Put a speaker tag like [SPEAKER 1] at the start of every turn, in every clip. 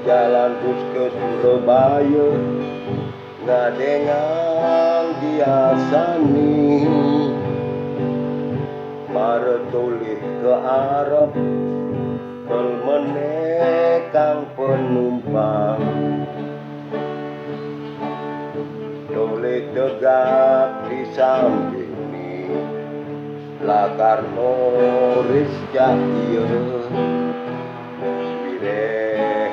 [SPEAKER 1] jalan bus ke Surabaya ngadengang diasani mare toleh ke Arab kel menekang penumpang toleh tegak di samping lakar Morris Cahya wireh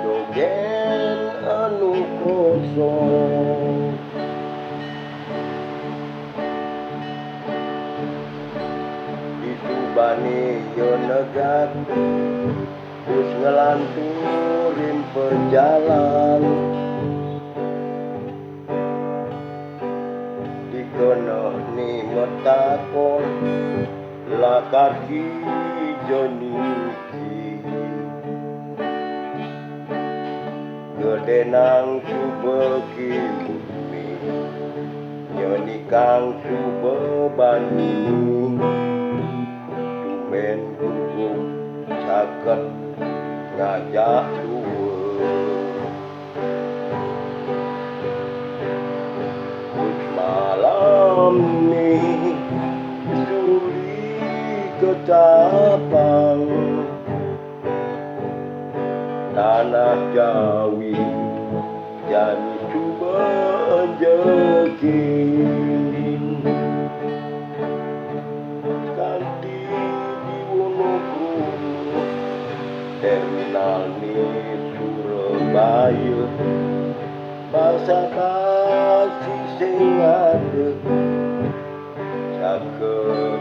[SPEAKER 1] dogen anu kosong ditubani yo negat terus ngelanturin perjalan dikono ni metakon lakar kijo niki gede nang subeki bumi nyoni kang subebani tumen gugup caket ngajak luwe malam ni suri ketapang tanah Jawi jadi cuba jekin kanti di Wonokromo terminal ni Surabaya basa-basi sing adek caket